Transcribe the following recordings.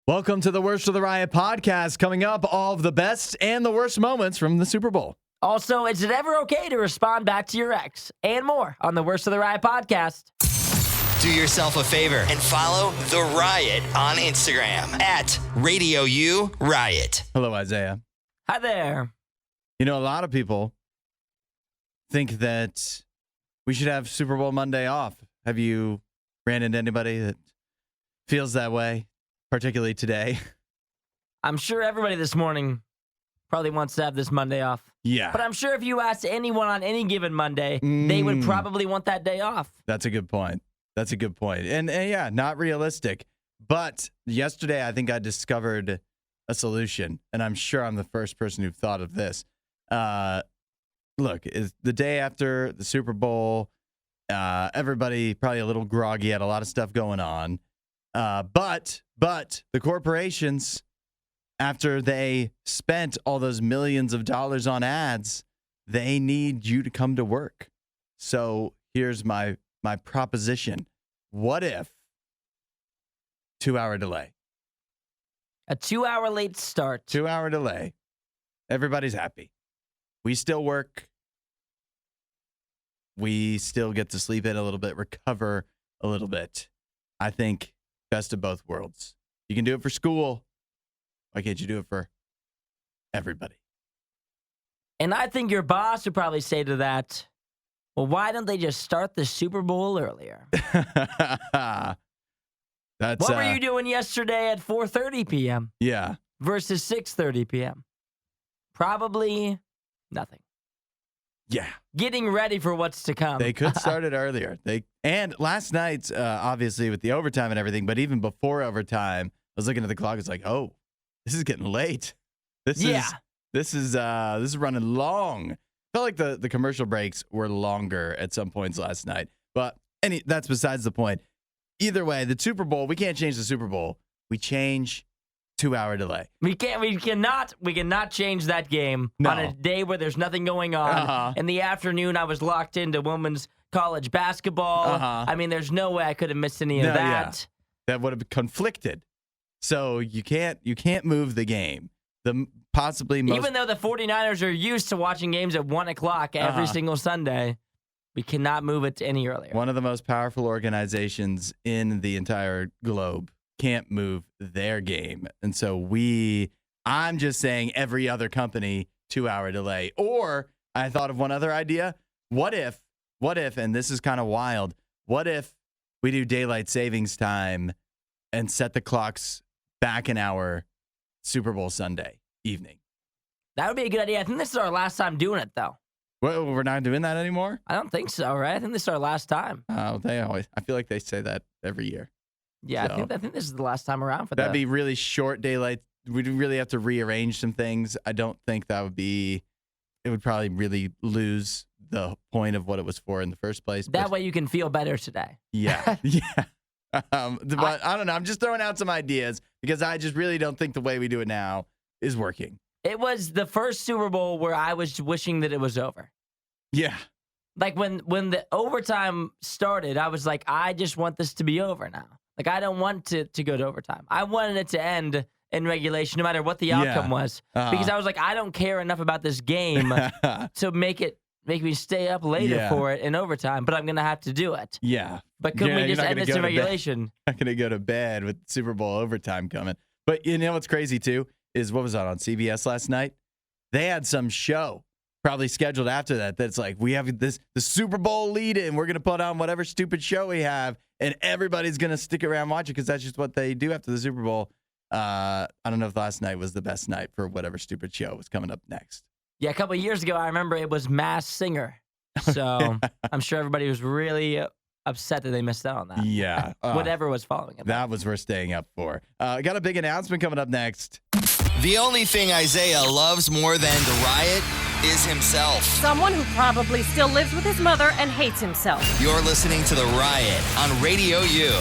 Welcome to the Worst of the Riot podcast. Coming up, all of the best and the worst moments from the Super Bowl. Also, is it ever okay to respond back to your ex? And more on the Worst of the Riot podcast. Do yourself a favor and follow The Riot on Instagram at RadioU Riot. Hello, Isaiah. Hi there. You know, a lot of people think that we should have Super Bowl Monday off. Have you ran into anybody that feels that way, particularly today? I'm sure everybody this morning probably wants to have this Monday off. Yeah. But I'm sure if you asked anyone on any given Monday, they would probably want that day off. That's a good point. That's a good point. And yeah, not realistic. But yesterday, I think I discovered a solution, and I'm sure I'm the first person who thought of this. Look, it's the day after the Super Bowl. Everybody probably a little groggy, had a lot of stuff going on. But the corporations, after they spent all those millions of dollars on ads, they need you to come to work. So here's my proposition. What if 2-hour delay? A 2-hour late start. 2-hour delay. Everybody's happy. We still work. We still get to sleep in a little bit, recover a little bit. I think best of both worlds. You can do it for school. Why can't you do it for everybody? And I think your boss would probably say to that, well, why don't they just start the Super Bowl earlier? What were you doing yesterday at 4:30 p.m.? Yeah. Versus 6:30 p.m.? Probably nothing. Yeah. Getting ready for what's to come. They could start it earlier. And last night, obviously with the overtime and everything, but even before overtime, I was looking at the clock. It's like, oh, this is getting late. This is running long. Felt like the commercial breaks were longer at some points last night, but that's besides the point. Either way, the Super Bowl, we can't change the Super Bowl. We change 2-hour delay. We cannot change that game on a day where there's nothing going on. In the afternoon, I was locked into women's college basketball. I mean, there's no way I could have missed any of that. Yeah. That would have conflicted. So you can't move the game. Even though the 49ers are used to watching games at 1 o'clock every single Sunday, we cannot move it any earlier. One of the most powerful organizations in the entire globe can't move their game. And so I'm just saying every other company, 2-hour delay. Or I thought of one other idea. What if, and this is kind of wild, what if we do daylight savings time and set the clocks back an hour Super Bowl Sunday evening? That would be a good idea. I think this is our last time doing it, though. Well, we're not doing that anymore? I don't think so, right? I think this is our last time. Oh, I feel like they say that every year. Yeah, so, I think this is the last time around for that. That'd be really short daylight. We'd really have to rearrange some things. I don't think it would probably really lose the point of what it was for in the first place. That way you can feel better today. Yeah, yeah. But I don't know. I'm just throwing out some ideas because I just really don't think the way we do it now is working. It was the first Super Bowl where I was wishing that it was over. Yeah. Like when the overtime started, I was like, I just want this to be over now. Like, I don't want to go to overtime. I wanted it to end in regulation, no matter what the outcome was. Because I was like, I don't care enough about this game to make me stay up later for it in overtime, but I'm going to have to do it. Yeah. But couldn't we just end this in regulation? I'm not going to go to bed with Super Bowl overtime coming. But you know what's crazy, too, is what was that on CBS last night? They had some show probably scheduled after that's like, we have the Super Bowl lead-in. We're going to put on whatever stupid show we have, and everybody's going to stick around watching because that's just what they do after the Super Bowl. I don't know if last night was the best night for whatever stupid show was coming up next. Yeah, a couple of years ago, I remember it was Masked Singer. So I'm sure everybody was really upset that they missed out on that. Yeah. Whatever was following it. That was worth staying up for. Got a big announcement coming up next. The only thing Isaiah loves more than the Riot is himself. Someone who probably still lives with his mother and hates himself. You're listening to The Riot on RadioU.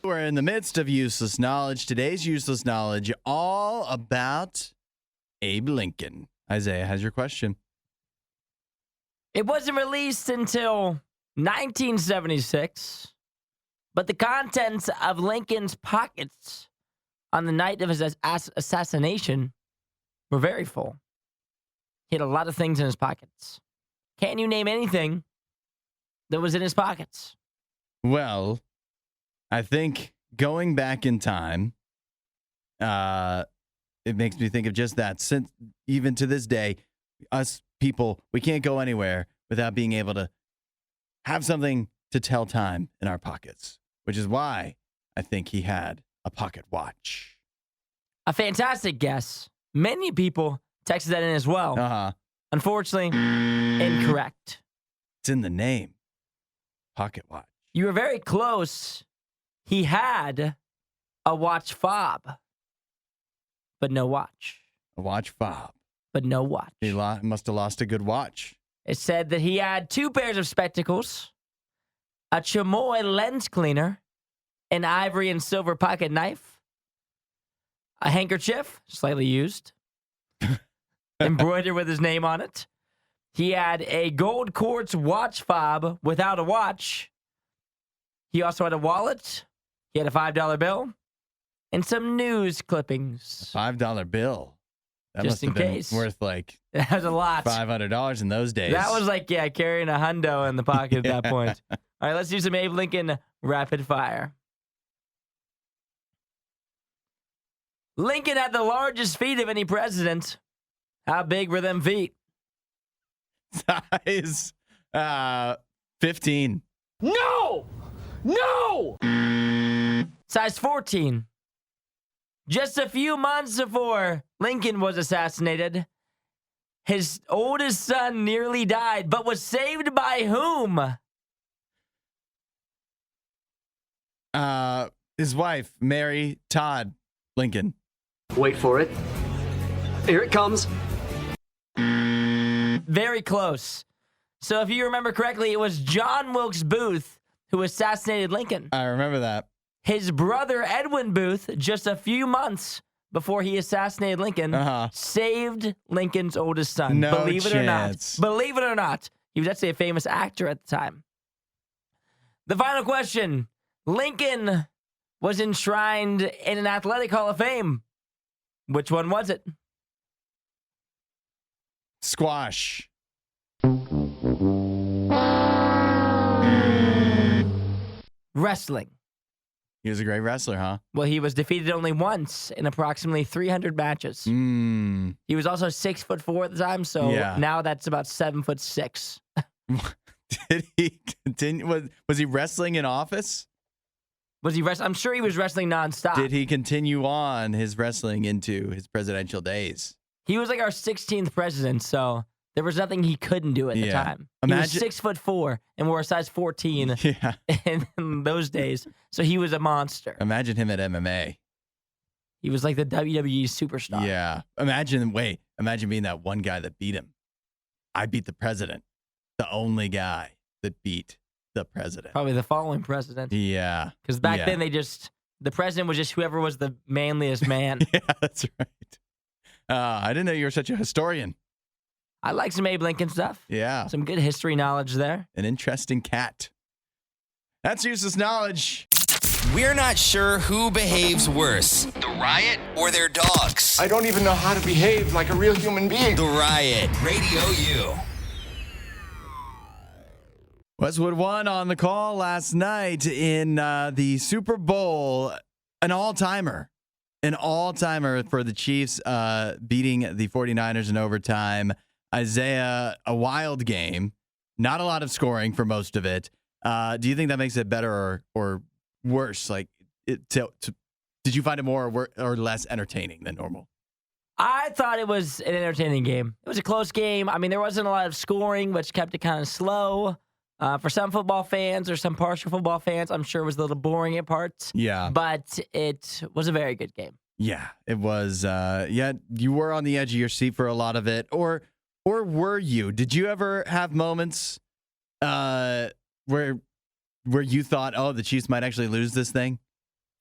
We're in the midst of useless knowledge. Today's useless knowledge all about Abe Lincoln. Isaiah has your question. It wasn't released until 1976, But the contents of Lincoln's pockets on the night of his assassination were very full. He had a lot of things in his pockets. Can you name anything that was in his pockets? Well, I think going back in time, it makes me think of just that. Since even to this day, us people, we can't go anywhere without being able to have something to tell time in our pockets, which is why I think he had a pocket watch. A fantastic guess. Many people texted that in as well. Uh-huh. Unfortunately, incorrect. It's in the name. Pocket watch. You were very close. He had a watch fob, but no watch. A watch fob. But no watch. He must have lost a good watch. It said that he had 2 pairs of spectacles, a chamois lens cleaner, an ivory and silver pocket knife, a handkerchief, slightly used, embroidered with his name on it. He had a gold quartz watch fob without a watch. He also had a wallet. He had a $5 bill and some news clippings. $5 bill. That Just must have in been case. worth like That was a lot. $500 in those days. That was like, carrying a hundo in the pocket at that point. All right, let's do some Abe Lincoln rapid fire. Lincoln had the largest feet of any president. How big were them feet? size 15. No! No! Size 14. Just a few months before Lincoln was assassinated, his oldest son nearly died, but was saved by whom? His wife, Mary Todd Lincoln. Wait for it. Here it comes. Very close. So if you remember correctly, it was John Wilkes Booth who assassinated Lincoln. I remember that. His brother, Edwin Booth, just a few months before he assassinated Lincoln, saved Lincoln's oldest son. No Believe it or not. chance. Believe it or not. He was actually a famous actor at the time. The final question. Lincoln was enshrined in an athletic hall of fame. Which one was it? Squash. Wrestling. He was a great wrestler, huh? Well, he was defeated only once in approximately 300 matches. He was also 6'4" at the time, so now that's about 7'6". Did he continue? Was he wrestling in office? Was he wrestling? I'm sure he was wrestling nonstop. Did he continue on his wrestling into his presidential days? He was like our 16th president, so there was nothing he couldn't do at the time. He was 6'4" and wore a size 14 in those days, so he was a monster. Imagine him at MMA. He was like the WWE superstar. Yeah. Imagine being that one guy that beat him. I beat the president. The only guy that beat the president. Probably the following president. Yeah. Because back then the president was just whoever was the manliest man. Yeah, that's right. I didn't know you were such a historian. I like some Abe Lincoln stuff. Yeah. Some good history knowledge there. An interesting cat. That's useless knowledge. We're not sure who behaves worse, the Riot or their dogs. I don't even know how to behave like a real human being. The Riot, Radio U. Westwood won on the call last night in the Super Bowl. An all-timer for the Chiefs beating the 49ers in overtime. Isaiah, a wild game. Not a lot of scoring for most of it. Do you think that makes it better or worse? Like, did you find it more or less entertaining than normal? I thought it was an entertaining game. It was a close game. I mean, there wasn't a lot of scoring, which kept it kind of slow. For some football fans or some partial football fans, I'm sure it was a little boring at parts. Yeah. But it was a very good game. Yeah, it was. You were on the edge of your seat for a lot of it. Or were you? Did you ever have moments where you thought, oh, the Chiefs might actually lose this thing?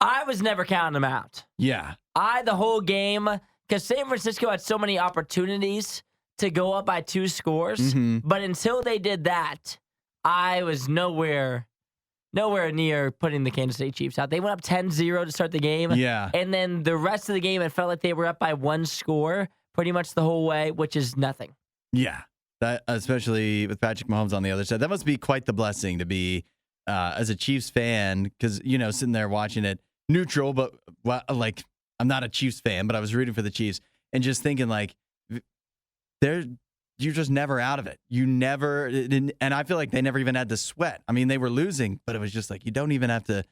I was never counting them out. Yeah. The whole game, because San Francisco had so many opportunities to go up by 2 scores. But until they did that, I was nowhere nowhere near putting the Kansas City Chiefs out. They went up 10-0 to start the game. Yeah. And then the rest of the game, it felt like they were up by one score pretty much the whole way, which is nothing. Yeah. That, especially with Patrick Mahomes on the other side. That must be quite the blessing to be as a Chiefs fan, because, sitting there watching it neutral, but like I'm not a Chiefs fan, but I was rooting for the Chiefs and just thinking like, you're just never out of it. You never, and I feel like they never even had to sweat. I mean, they were losing, but it was just like, you don't even have to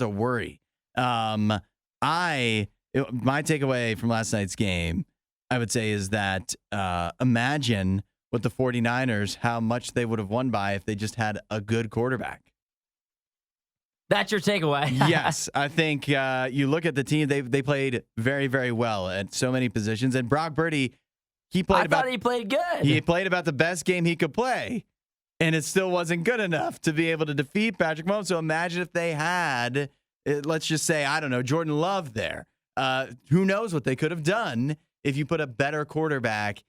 worry. My takeaway from last night's game, I would say, is that imagine with the 49ers, how much they would have won by if they just had a good quarterback. That's your takeaway. Yes. I think you look at the team, they played very, very well at so many positions. And Brock Purdy, he played good. He played about the best game he could play, and it still wasn't good enough to be able to defeat Patrick Mahomes. So imagine if they had, let's just say, I don't know, Jordan Love there. Who knows what they could have done if you put a better quarterback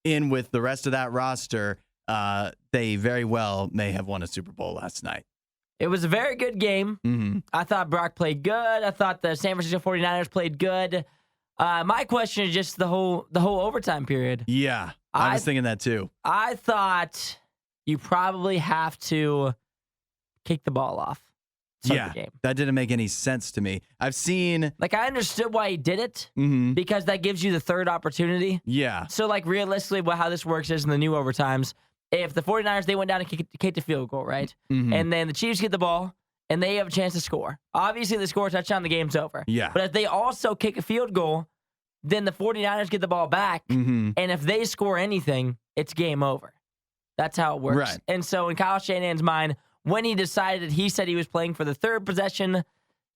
in with the rest of that roster. They very well may have won a Super Bowl last night. It was a very good game. Mm-hmm. I thought Brock played good. I thought the San Francisco 49ers played good. My question is just the whole overtime period. Yeah, I was thinking that too. I thought you probably have to kick the ball off. The game. That didn't make any sense to me. I've seen... Like, I understood why he did it, mm-hmm. because that gives you the third opportunity. Yeah. So, like, realistically, how this works is in the new overtimes, if the 49ers, they went down and kicked the field goal, right? Mm-hmm. And then the Chiefs get the ball, and they have a chance to score. Obviously, they score a touchdown, the game's over. Yeah. But if they also kick a field goal, then the 49ers get the ball back, mm-hmm. and if they score anything, it's game over. That's how it works. Right. And so in Kyle Shanahan's mind, when he decided, he said he was playing for the third possession,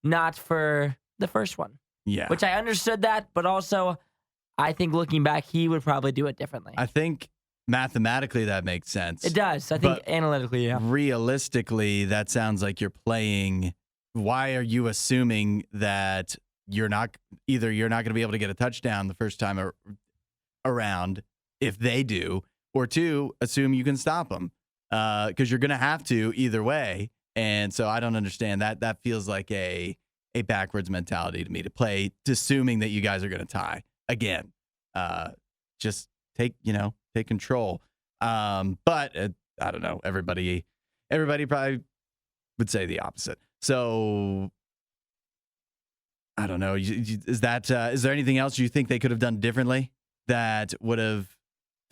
not for the first one. Yeah. Which I understood that, but also I think looking back, he would probably do it differently. I think mathematically that makes sense. It does. I think analytically, yeah. Realistically, that sounds like you're playing. Why are you assuming that you're not going to be able to get a touchdown the first time around if they do, or two, assume you can stop them? Because you're going to have to either way. And so I don't understand that. That feels like a backwards mentality to me, to play, assuming that you guys are going to tie again. Just take control. But I don't know. Everybody probably would say the opposite. So I don't know. Is there anything else you think they could have done differently that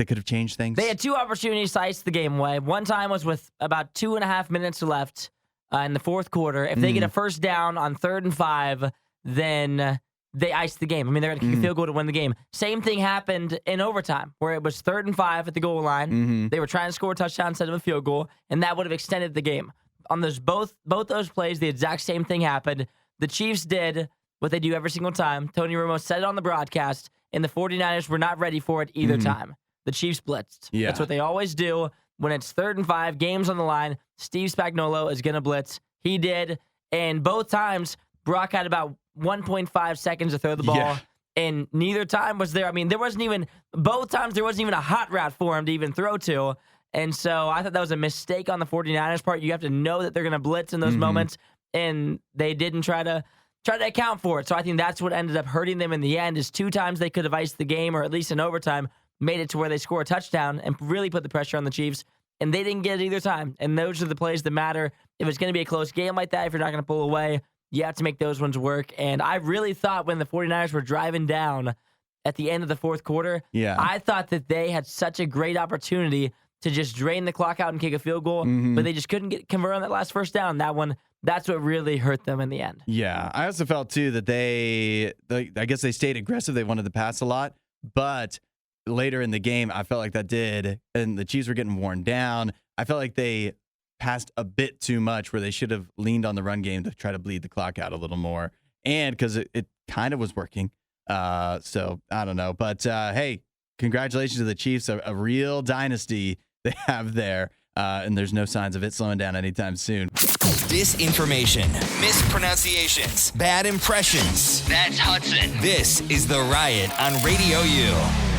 could have changed things? They had two opportunities to ice the game away. One time was with about 2.5 minutes left in the fourth quarter. If they get a first down on 3rd and 5, then they ice the game. I mean, they're going to kick a field goal to win the game. Same thing happened in overtime, where it was 3rd and 5 at the goal line. Mm-hmm. They were trying to score a touchdown instead of a field goal, and that would have extended the game. On those both those plays, the exact same thing happened. The Chiefs did what they do every single time. Tony Romo said it on the broadcast, and the 49ers were not ready for it either time. The Chiefs blitzed. Yeah. That's what they always do. When it's 3rd and 5, games on the line, Steve Spagnuolo is going to blitz. He did. And both times, Brock had about 1.5 seconds to throw the ball. Yeah. And neither time was there. I mean, both times there wasn't even a hot route for him to even throw to. And so I thought that was a mistake on the 49ers part. You have to know that they're going to blitz in those moments. And they didn't try to account for it. So I think that's what ended up hurting them in the end, is 2 times they could have iced the game, or at least in overtime, made it to where they score a touchdown and really put the pressure on the Chiefs, and they didn't get it either time. And those are the plays that matter. If it's going to be a close game like that, if you're not going to pull away, you have to make those ones work. And I really thought when the 49ers were driving down at the end of the fourth quarter, I thought that they had such a great opportunity to just drain the clock out and kick a field goal, but they just couldn't convert on that last first down. That's what really hurt them in the end. Yeah, I also felt too that I guess they stayed aggressive. They wanted to pass a lot, but later in the game, I felt like that did, and the Chiefs were getting worn down. I felt like they passed a bit too much, where they should have leaned on the run game to try to bleed the clock out a little more, and because it kind of was working. So I don't know, but hey, congratulations to the Chiefs, a real dynasty they have there, and there's no signs of it slowing down anytime soon. Disinformation, mispronunciations, bad impressions. That's Hudson. This is The Riot on RadioU.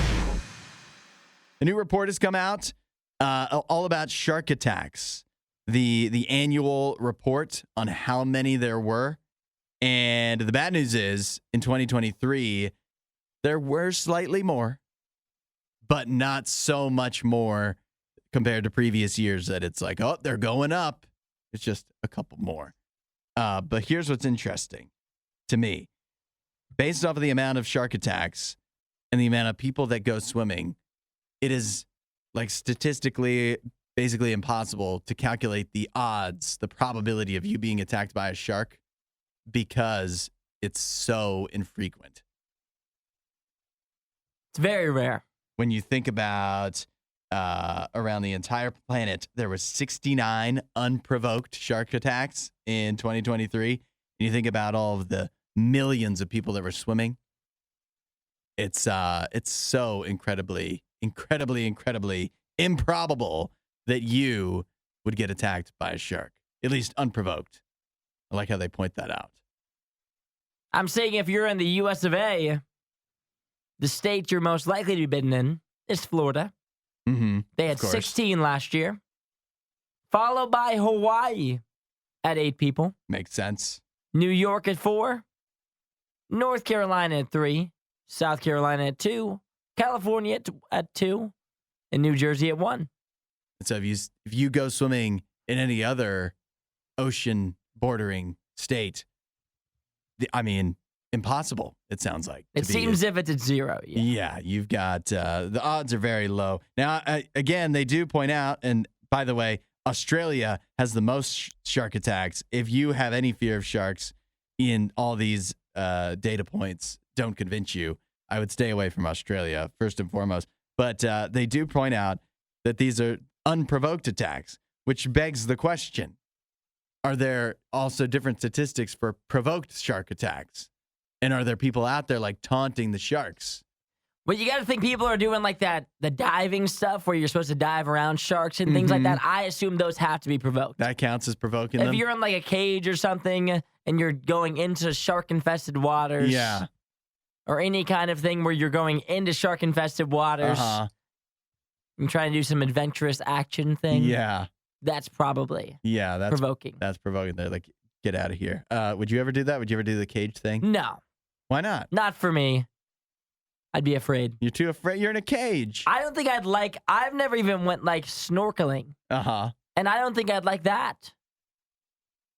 A new report has come out all about shark attacks. the annual report on how many there were. And the bad news is, in 2023, there were slightly more, but not so much more compared to previous years that it's like, oh, they're going up. It's just a couple more. But here's what's interesting to me. Based off of the amount of shark attacks and the amount of people that go swimming, it is like statistically basically impossible to calculate the odds, the probability of you being attacked by a shark because it's so infrequent. It's very rare. When you think about around the entire planet, there were 69 unprovoked shark attacks in 2023. And you think about all of the millions of people that were swimming. It's so incredibly improbable that you would get attacked by a shark, at least unprovoked. I like how they point that out. I'm saying if you're in the US of A, the state you're most likely to be bitten in is Florida. Mm-hmm. They had 16 last year, followed by Hawaii at 8 people. Makes sense. New York at 4, North Carolina at 3, South Carolina at 2, California at 2, and New Jersey at 1. So if you go swimming in any other ocean bordering state, impossible, it sounds like. It seems if it's at 0. Yeah, you've got, the odds are very low. Now, again, they do point out, and by the way, Australia has the most shark attacks. If you have any fear of sharks in all these data points, don't convince you. I would stay away from Australia, first and foremost. But they do point out that these are unprovoked attacks, which begs the question, are there also different statistics for provoked shark attacks? And are there people out there like taunting the sharks? Well, you got to think people are doing like that, the diving stuff where you're supposed to dive around sharks and things like that. I assume those have to be provoked. That counts as provoking them? If you're in like a cage or something and you're going into shark-infested waters. Yeah. Or any kind of thing where you're going into shark-infested waters. And trying to do some adventurous action thing. Yeah. That's probably provoking. That's provoking. They're like, get out of here. Would you ever do that? Would you ever do the cage thing? No. Why not? Not for me. I'd be afraid. You're too afraid? You're in a cage. I don't think I've never even went like snorkeling. And I don't think I'd like that.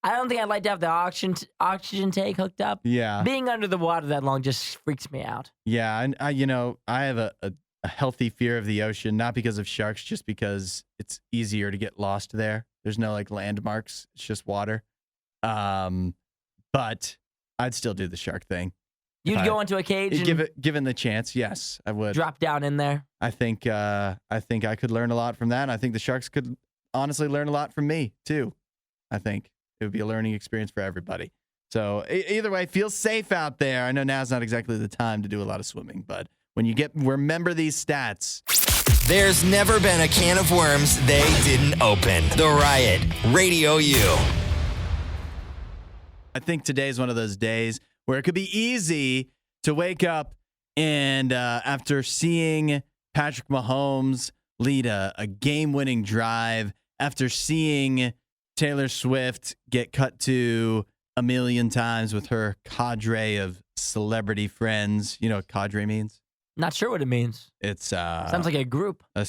I don't think I'd like to have the oxygen tank hooked up. Yeah. Being under the water that long just freaks me out. Yeah, and I have a healthy fear of the ocean, not because of sharks, just because it's easier to get lost there. There's no like landmarks. It's just water. But I'd still do the shark thing. You'd go into a cage and given the chance, yes, I would. Drop down in there. I think I could learn a lot from that. I think the sharks could honestly learn a lot from me too. I think it would be a learning experience for everybody. So either way, feel safe out there. I know now's not exactly the time to do a lot of swimming, but when you remember these stats. There's never been a can of worms they didn't open. The Riot, Radio U. I think today's one of those days where it could be easy to wake up and after seeing Patrick Mahomes lead a game-winning drive, after seeing Taylor Swift get cut to a million times with her cadre of celebrity friends. You know what cadre means? Not sure what it means. It's sounds like a group. A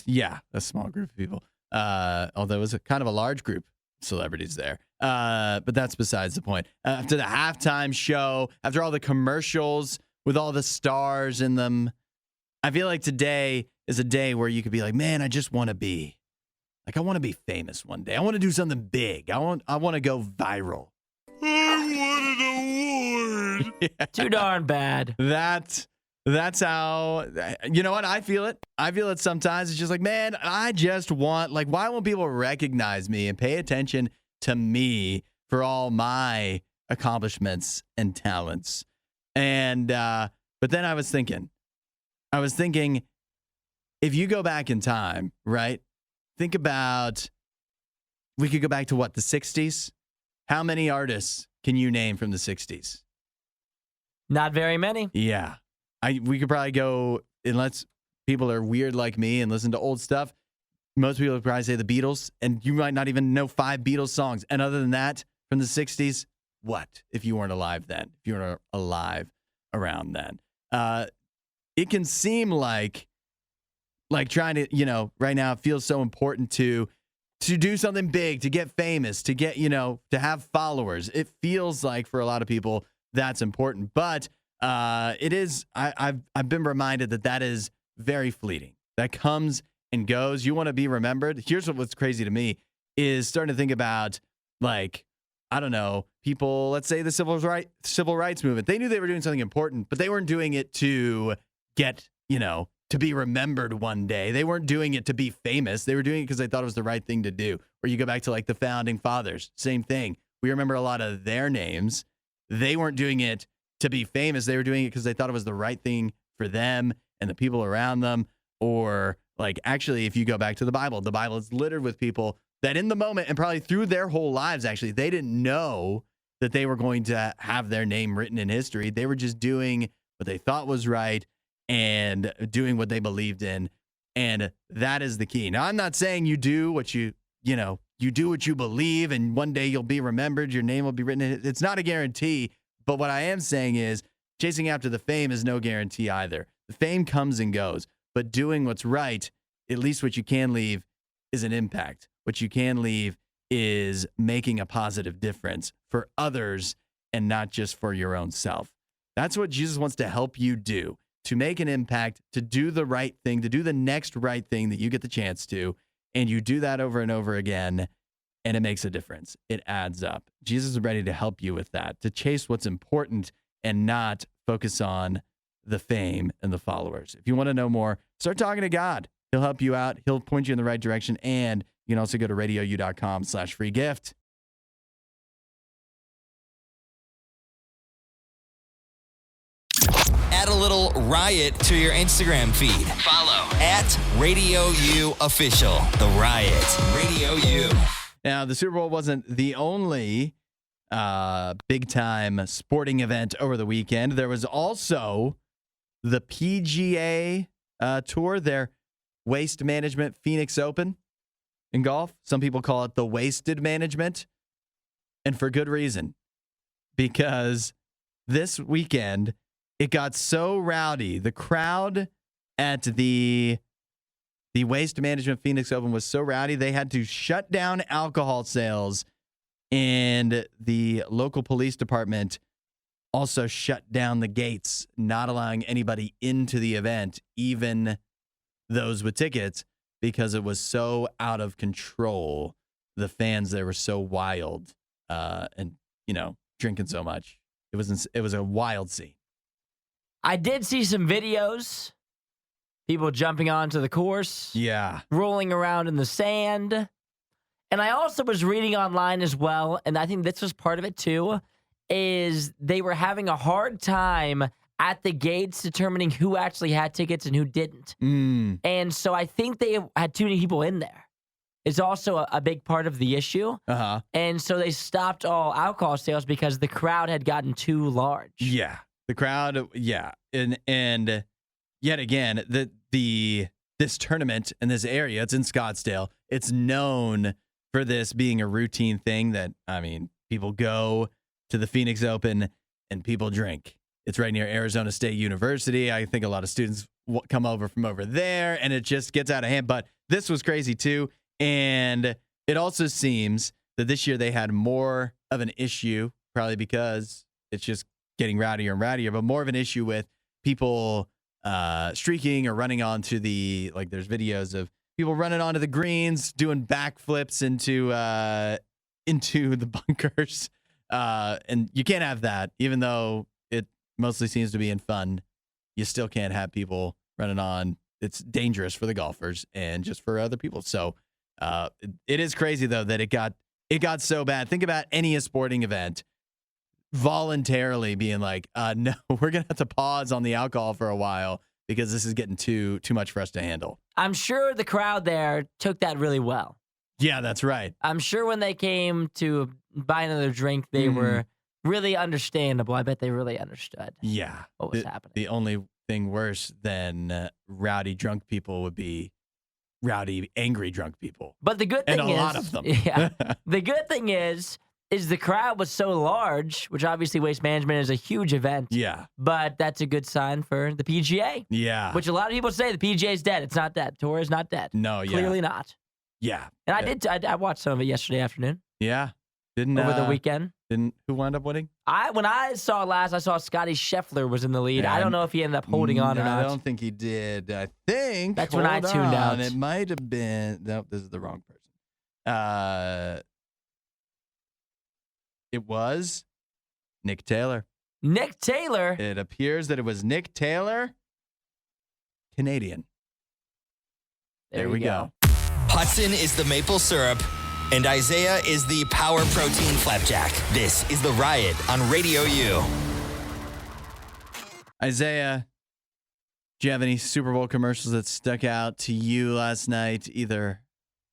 small group of people. Although it was a kind of a large group of celebrities there. But that's besides the point. After the halftime show, after all the commercials with all the stars in them, I feel like today is a day where you could be like, man, I want to be famous one day. I want to do something big. I want to go viral. I wanted a award. Too darn bad. That's how, you know what? I feel it. I feel it sometimes. It's just like, man, I just want, like, why won't people recognize me and pay attention to me for all my accomplishments and talents? And, but then I was thinking, if you go back in time, right? Think about, we could go back to what, the 60s? How many artists can you name from the 60s? Not very many. Yeah. We could probably go, unless people are weird like me and listen to old stuff, most people would probably say the Beatles, and you might not even know 5 Beatles songs. And other than that, from the 60s, what if you weren't alive then? If you weren't alive around then? It can seem like trying to, right now it feels so important to do something big, to get famous, to get, to have followers. It feels like for a lot of people that's important, but it is. I've been reminded that is very fleeting. That comes and goes. You want to be remembered. Here's what's crazy to me is starting to think about, like, I don't know, people, let's say the civil rights movement. They knew they were doing something important, but they weren't doing it to get, to be remembered one day. They weren't doing it to be famous. They were doing it because they thought it was the right thing to do. Or you go back to like the founding fathers, same thing. We remember a lot of their names. They weren't doing it to be famous. They were doing it because they thought it was the right thing for them and the people around them. Or like, actually, if you go back to the Bible is littered with people that in the moment and probably through their whole lives, actually, they didn't know that they were going to have their name written in history. They were just doing what they thought was right and doing what they believed in. And that is the key. Now, I'm not saying you do what you do what you believe and one day you'll be remembered, your name will be written in it. It's not a guarantee. But what I am saying is chasing after the fame is no guarantee either. The fame comes and goes, but doing what's right, at least what you can leave, is an impact. What you can leave is making a positive difference for others and not just for your own self. That's what Jesus wants to help you do, to make an impact, to do the right thing, to do the next right thing that you get the chance to. And you do that over and over again, and it makes a difference. It adds up. Jesus is ready to help you with that, to chase what's important and not focus on the fame and the followers. If you want to know more, start talking to God. He'll help you out. He'll point you in the right direction. And you can also go to RadioU.com/free gift. Add a little Riot to your Instagram feed. Follow @RadioU Official. The Riot. Radio U. Now, the Super Bowl wasn't the only big-time sporting event over the weekend. There was also the PGA Tour, their Waste Management Phoenix Open in golf. Some people call it the Wasted Management, and for good reason, because this weekend it got so rowdy. The crowd at the Waste Management Phoenix Open was so rowdy, they had to shut down alcohol sales, and the local police department also shut down the gates, not allowing anybody into the event, even those with tickets, because it was so out of control. The fans there were so wild and, drinking so much. It was a wild scene. I did see some videos. People jumping onto the course. Yeah. Rolling around in the sand. And I also was reading online as well, and I think this was part of it too, is they were having a hard time at the gates determining who actually had tickets and who didn't. And so I think they had too many people in there. It's also a big part of the issue. Uh-huh. And so they stopped all alcohol sales because the crowd had gotten too large. Yeah. The crowd, yeah. And yet again, this tournament in this area, it's in Scottsdale. It's known for this being a routine thing that, people go to the Phoenix Open and people drink. It's right near Arizona State University. I think a lot of students come over from over there, and it just gets out of hand. But this was crazy too. And it also seems that this year they had more of an issue, probably because it's just getting rowdier and rowdier, but more of an issue with people streaking or running onto there's videos of people running onto the greens, doing backflips into the bunkers. And you can't have that, even though it mostly seems to be in fun. You still can't have people running on. It's dangerous for the golfers and just for other people. So it is crazy though that it got so bad. Think about any sporting event voluntarily being like, no, we're gonna have to pause on the alcohol for a while because this is getting too much for us to handle. I'm sure the crowd there took that really well. Yeah, that's right. I'm sure when they came to buy another drink, they were really understandable. I bet they really understood. Yeah, what was happening. The only thing worse than rowdy drunk people would be rowdy, angry drunk people. But the good thing And is, a lot of them. Yeah, the good thing is the crowd was so large, which obviously Waste Management is a huge event. Yeah. But that's a good sign for the PGA. Yeah. Which a lot of people say the PGA is dead. It's not dead. Tour is not dead. No, yeah. Clearly not. Yeah. And I watched some of it yesterday afternoon. Yeah. Didn't over the weekend. Who wound up winning? When I saw last, I saw Scotty Scheffler was in the lead. Yeah, I don't know if he ended up holding on or not. I don't think he did. I think That's when I tuned out. It might have been. No, this is the wrong person. It was Nick Taylor. Nick Taylor? It appears that it was Nick Taylor, Canadian. There we go. Hudson is the maple syrup, and Isaiah is the power protein flapjack. This is The Riot on Radio U. Isaiah, do you have any Super Bowl commercials that stuck out to you last night, either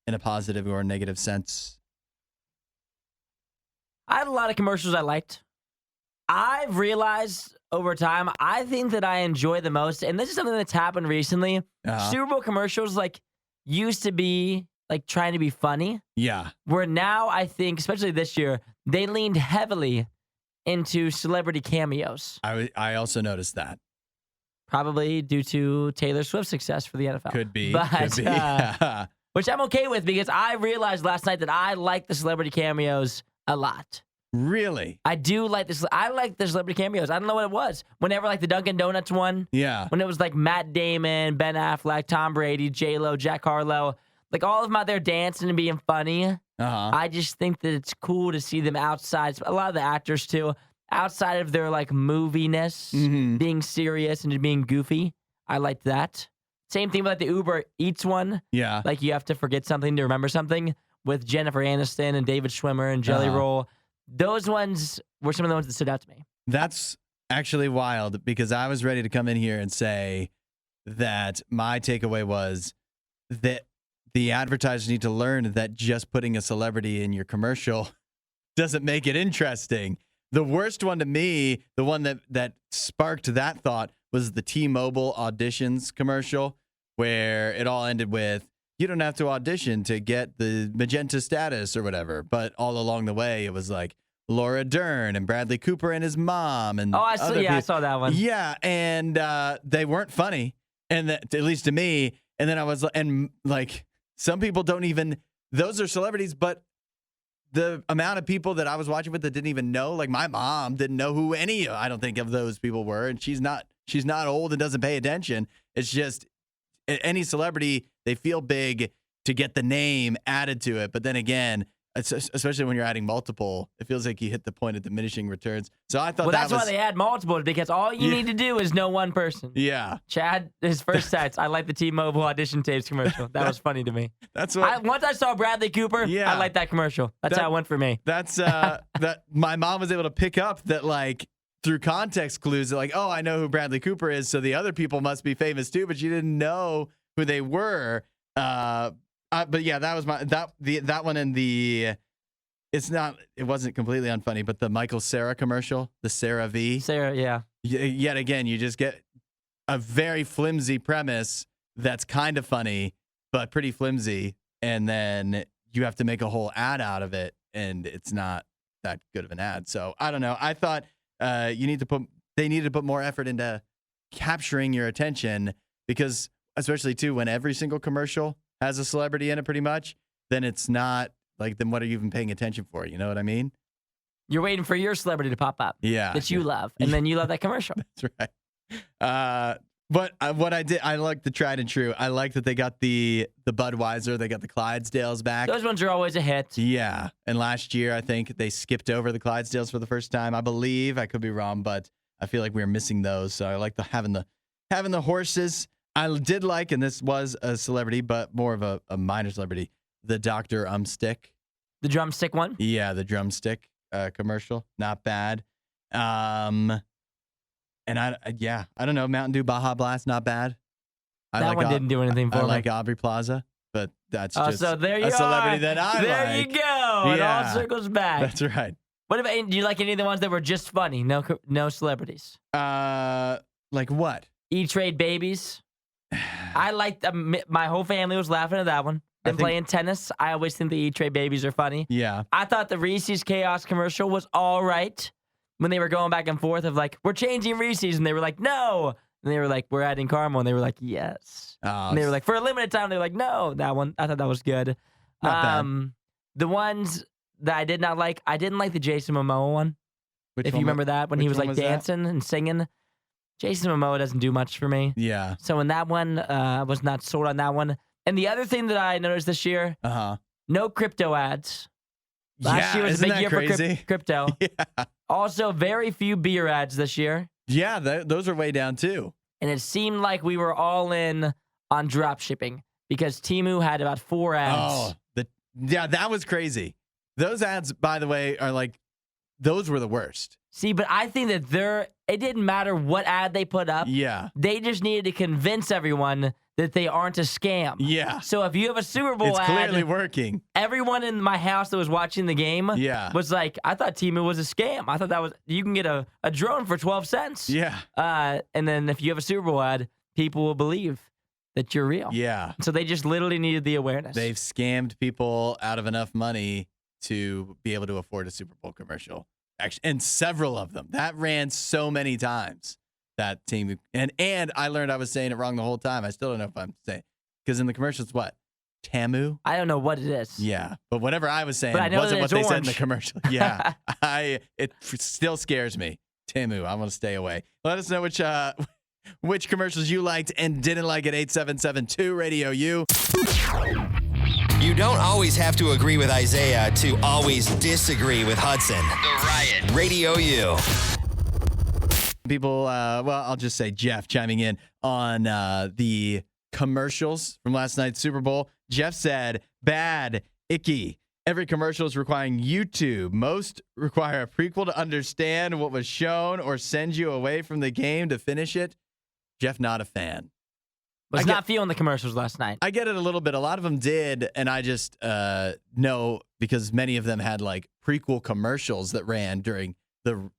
in a positive or a negative sense? I had a lot of commercials I liked. I've realized over time, I think that I enjoy the most, and this is something that's happened recently. Super Bowl commercials used to be trying to be funny. Yeah. Where now I think, especially this year, they leaned heavily into celebrity cameos. I also noticed that. Probably due to Taylor Swift's success for the NFL. Could be. Which I'm okay with because I realized last night that I like the celebrity cameos a lot. Really? I do like this. I like the celebrity cameos. I don't know what it was. Whenever the Dunkin' Donuts one. Yeah. When it was Matt Damon, Ben Affleck, Tom Brady, J-Lo, Jack Harlow. All of them out there dancing and being funny. I just think that it's cool to see them outside. A lot of the actors, too, outside of their, moviness, being serious and being goofy. I like that. Same thing with, the Uber Eats one. Yeah. You have to forget something to remember something with Jennifer Aniston and David Schwimmer and Jelly Roll. Those ones were some of the ones that stood out to me. That's actually wild because I was ready to come in here and say that my takeaway was that the advertisers need to learn that just putting a celebrity in your commercial doesn't make it interesting. The worst one to me, the one that sparked that thought, was the T-Mobile auditions commercial where it all ended with, you don't have to audition to get the magenta status or whatever. But all along the way, it was Laura Dern and Bradley Cooper and his mom. And I saw that one. Yeah, and they weren't funny, and at least to me. And then I was some people don't even, those are celebrities, but the amount of people that I was watching with that didn't even know, my mom didn't know who I don't think of those people were, and she's not old and doesn't pay attention. It's just any celebrity, they feel big to get the name added to it. But then again, especially when you're adding multiple, it feels like you hit the point of diminishing returns. So I thought that's why they add multiple, because all you need to do is know one person. Yeah. Chad, his first sets, I like the T-Mobile audition tapes commercial. That was funny to me. That's what. Once I saw Bradley Cooper, I liked that commercial. That's how it went for me. That's that my mom was able to pick up that through context clues that oh, I know who Bradley Cooper is, so the other people must be famous too, but she didn't know who they were. But yeah, that was that one and it wasn't completely unfunny, but the Michael Cera commercial, the Cera V. Cera, yeah. Yet again, you just get a very flimsy premise that's kind of funny, but pretty flimsy, and then you have to make a whole ad out of it, and it's not that good of an ad. So I don't know. I thought they needed to put more effort into capturing your attention, because especially too when every single commercial has a celebrity in it pretty much, then it's not then what are you even paying attention for? You know what I mean? You're waiting for your celebrity to pop up. Yeah. That you love. And then you love that commercial. That's right. But what I did, I like the tried and true. I like that they got the Budweiser, they got the Clydesdales back. Those ones are always a hit. Yeah. And last year, I think they skipped over the Clydesdales for the first time. I believe. I could be wrong, but I feel like we were missing those. So I like having the horses. I did like, and this was a celebrity, but more of a minor celebrity, the Dr. Umstick. The drumstick one? Yeah, the drumstick commercial. Not bad. And I don't know, Mountain Dew Baja Blast, not bad. That one didn't do anything for me. I like Aubrey Plaza, but that's just so there you a celebrity that I like. There you go. It all circles back. That's right. What about, do you like any of the ones that were just funny? No celebrities. Like what? E-Trade Babies. I liked my whole family was laughing at that one. Been playing tennis. I always think the E-Tray babies are funny. Yeah. I thought the Reese's Chaos commercial was all right when they were going back and forth of like, we're changing Reese's, and they were like, no. And they were like, we're adding caramel, and they were like, yes. And they were like, for a limited time, they were like, no. That one, I thought that was good. Not bad. The ones that I did not like, I didn't like the Jason Momoa one. If you remember that, when he was like dancing and singing. Jason Momoa doesn't do much for me. Yeah. So in that one, I was not sold on that one. And the other thing that I noticed this year, no crypto ads. Last year was a big year for crypto. Yeah. Also, very few beer ads this year. Yeah, those are way down too. And it seemed like we were all in on drop shipping because Temu had about 4 ads. Oh, that was crazy. Those ads, by the way, are like, those were the worst. See, but I think that it didn't matter what ad they put up. Yeah. They just needed to convince everyone that they aren't a scam. Yeah. So if you have a Super Bowl ad, it's clearly working. Everyone in my house that was watching the game was like, I thought Temu was a scam. I thought you can get a drone for 12 cents. Yeah. And then if you have a Super Bowl ad, people will believe that you're real. Yeah. So they just literally needed the awareness. They've scammed people out of enough money to be able to afford a Super Bowl commercial. Actually, and several of them. That ran so many times. That team. And I learned I was saying it wrong the whole time. I still don't know if I'm saying. Because in the commercials, what? Tamu? I don't know what it is. Yeah. But whatever I was saying wasn't what they said in the orange. commercial. Yeah. It still scares me. Tamu. I'm going to stay away. Let us know which commercials you liked and didn't like at 8772 Radio U. You don't always have to agree with Isaiah to always disagree with Hudson. The Riot. Radio U. People, I'll just say Jeff chiming in on the commercials from last night's Super Bowl. Jeff said, bad, icky. Every commercial is requiring YouTube. Most require a prequel to understand what was shown or send you away from the game to finish it. Jeff, not a fan. Was not feeling the commercials last night. I get it a little bit. A lot of them did, and I just know because many of them had like prequel commercials that ran during the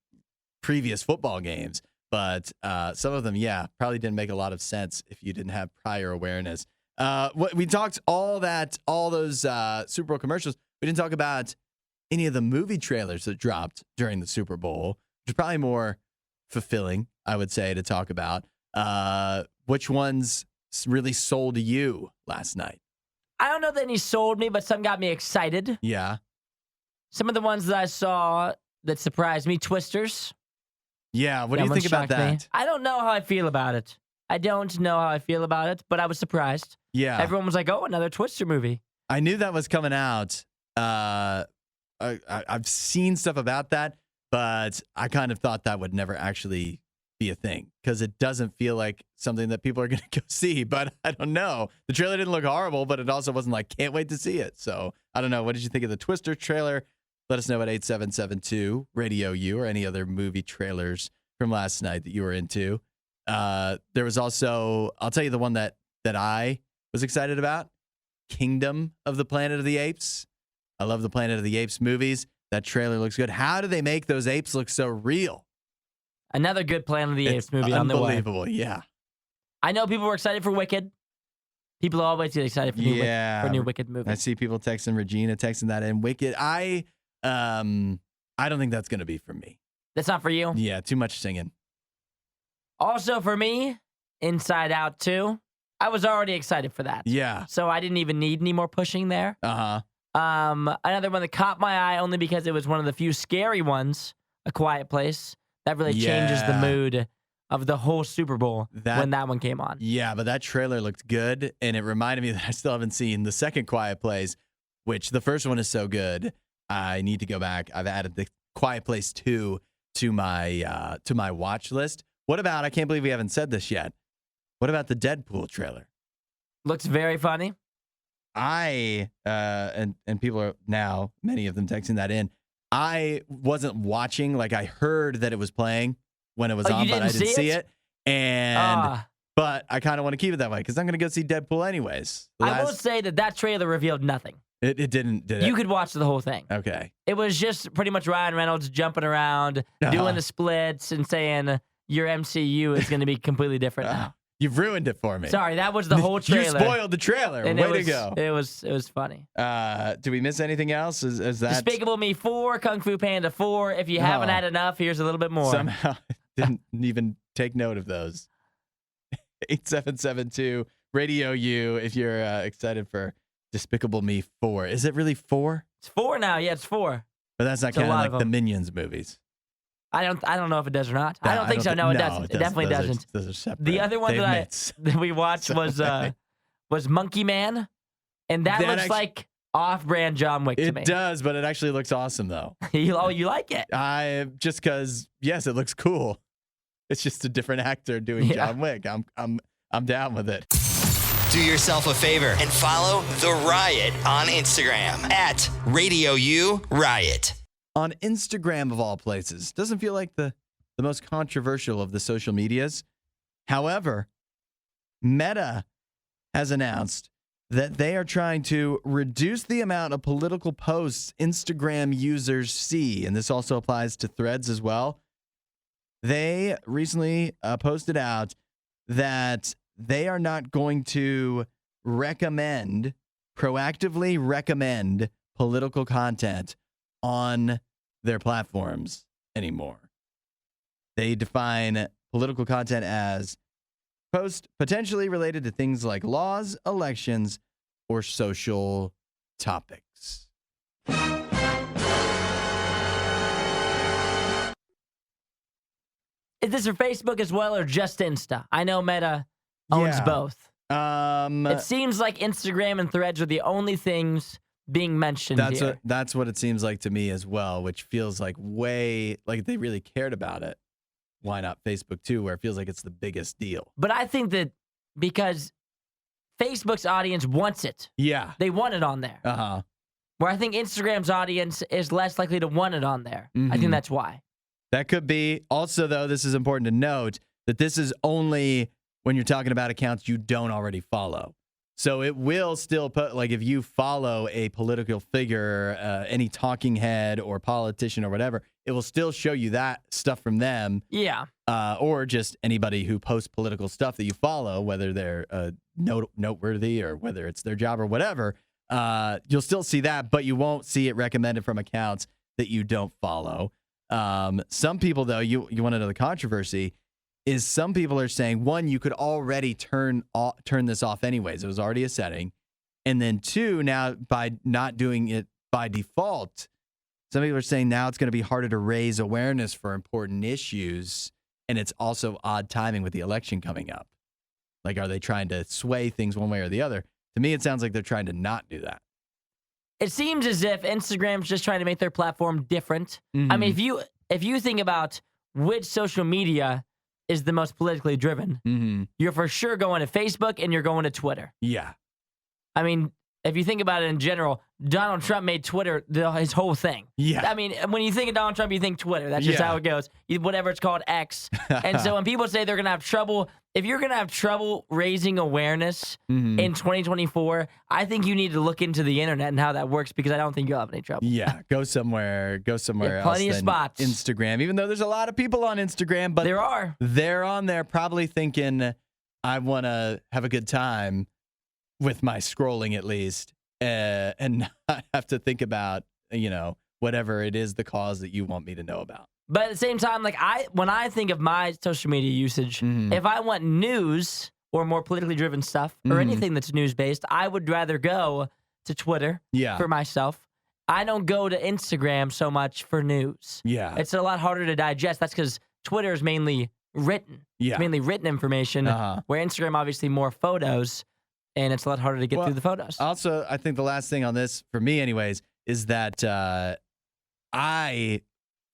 previous football games. But some of them, probably didn't make a lot of sense if you didn't have prior awareness. We talked all those Super Bowl commercials. We didn't talk about any of the movie trailers that dropped during the Super Bowl, which is probably more fulfilling, I would say, to talk about. Which ones really sold you last night? I don't know that any sold me, but some got me excited. Yeah. Some of the ones that I saw that surprised me, Twisters. Yeah, what do you think about that? Me. I don't know how I feel about it. But I was surprised. Yeah. Everyone was like, oh, another Twister movie. I knew that was coming out. I've seen stuff about that, but I kind of thought that would never actually be a thing because it doesn't feel like something that people are going to go see. But I don't know. The trailer didn't look horrible, but it also wasn't like, can't wait to see it. So I don't know. What did you think of the Twister trailer? Let us know at 8772 Radio U or any other movie trailers from last night that you were into. There was also, I'll tell you the one that I was excited about, Kingdom of the Planet of the Apes. I love the Planet of the Apes movies. That trailer looks good. How do they make those apes look so real? Another good Planet of the Apes movie on the way. Unbelievable, yeah. I know people were excited for Wicked. People always get excited for new Wicked movies. I see people texting Regina, texting that in. Wicked. I don't think that's going to be for me. That's not for you? Yeah, too much singing. Also for me, Inside Out 2. I was already excited for that. Yeah. So I didn't even need any more pushing there. Uh-huh. Another one that caught my eye only because it was one of the few scary ones, A Quiet Place. That really changes the mood of the whole Super Bowl when that one came on. Yeah, but that trailer looked good, and it reminded me that I still haven't seen the second Quiet Place, which the first one is so good. I need to go back. I've added the Quiet Place 2 to my watch list. What about, I can't believe we haven't said this yet, what about the Deadpool trailer? Looks very funny. And people are now, many of them texting that in. I wasn't watching, like I heard that it was playing when it was on, but I didn't see it. But I kind of want to keep it that way because I'm going to go see Deadpool anyways. I will say that trailer revealed nothing. It didn't, did it? You could watch the whole thing. Okay. It was just pretty much Ryan Reynolds jumping around, doing the splits and saying your MCU is going to be completely different now. You've ruined it for me. Sorry, that was the whole trailer. You spoiled the trailer. And Way to go. It was funny. Do we miss anything else? Is that Despicable Me 4, Kung Fu Panda 4. If you haven't had enough, here's a little bit more. Somehow didn't even take note of those. 8772 Radio U. If you're excited for Despicable Me 4, is it really 4? It's 4 now. Yeah, it's 4. But that's not kind of like the Minions movies. I don't know if it does or not. No, I don't think so. No, it doesn't. It definitely doesn't. Those are separate. The other one that we watched was Monkey Man, and that looks like off-brand John Wick to me. It does, but it actually looks awesome though. You like it? Just because yes, it looks cool. It's just a different actor doing John Wick. I'm down with it. Do yourself a favor and follow The Riot on Instagram at RadioU Riot. On Instagram, of all places. Doesn't feel like the most controversial of the social medias. However, Meta has announced that they are trying to reduce the amount of political posts Instagram users see, and this also applies to Threads as well. They recently posted out that they are not going to proactively recommend political content on their platforms anymore. They define political content as posts potentially related to things like laws, elections, or social topics. Is this for Facebook as well or just Insta? I know Meta owns both. It seems like Instagram and Threads are the only things being mentioned here. That's what it seems like to me as well, which feels like way like they really cared about it. Why not Facebook too, where it feels like it's the biggest deal? But I think that because Facebook's audience wants it. Yeah. They want it on there. Uh-huh. Where I think Instagram's audience is less likely to want it on there. I think that's why. That could be. Also, though, this is important to note that this is only when you're talking about accounts you don't already follow. So it will still put, like, if you follow a political figure, any talking head or politician or whatever, it will still show you that stuff from them. Yeah. Or just anybody who posts political stuff that you follow, whether they're noteworthy or whether it's their job or whatever. You'll still see that, but you won't see it recommended from accounts that you don't follow. Some people, though, you want to know the controversy, is some people are saying, one, you could already turn this off anyways. It was already a setting. And then two, now by not doing it by default, some people are saying now it's going to be harder to raise awareness for important issues. And it's also odd timing with the election coming up. Like, are they trying to sway things one way or the other? To me, it sounds like they're trying to not do that. It seems as if Instagram's just trying to make their platform different. I mean, if you think about which social media is the most politically driven, you're for sure going to Facebook and you're going to Twitter. Yeah. I mean, if you think about it in general, Donald Trump made Twitter his whole thing. Yeah. I mean, when you think of Donald Trump, you think Twitter. That's just how it goes. Whatever it's called, X. And so when people say they're going to have trouble, if you're going to have trouble raising awareness in 2024, I think you need to look into the internet and how that works, because I don't think you'll have any trouble. Yeah. Go somewhere else. Plenty of spots. Instagram, even though there's a lot of people on Instagram, but they're on there probably thinking, I want to have a good time with my scrolling at least, and not have to think about, whatever it is the cause that you want me to know about. But at the same time, like when I think of my social media usage, if I want news or more politically driven stuff or anything that's news based, I would rather go to Twitter for myself. I don't go to Instagram so much for news. Yeah. It's a lot harder to digest. That's because Twitter is mainly written. Yeah. It's mainly written information, where Instagram obviously more photos, and it's a lot harder to get through the photos. Also, I think the last thing on this, for me anyways, is that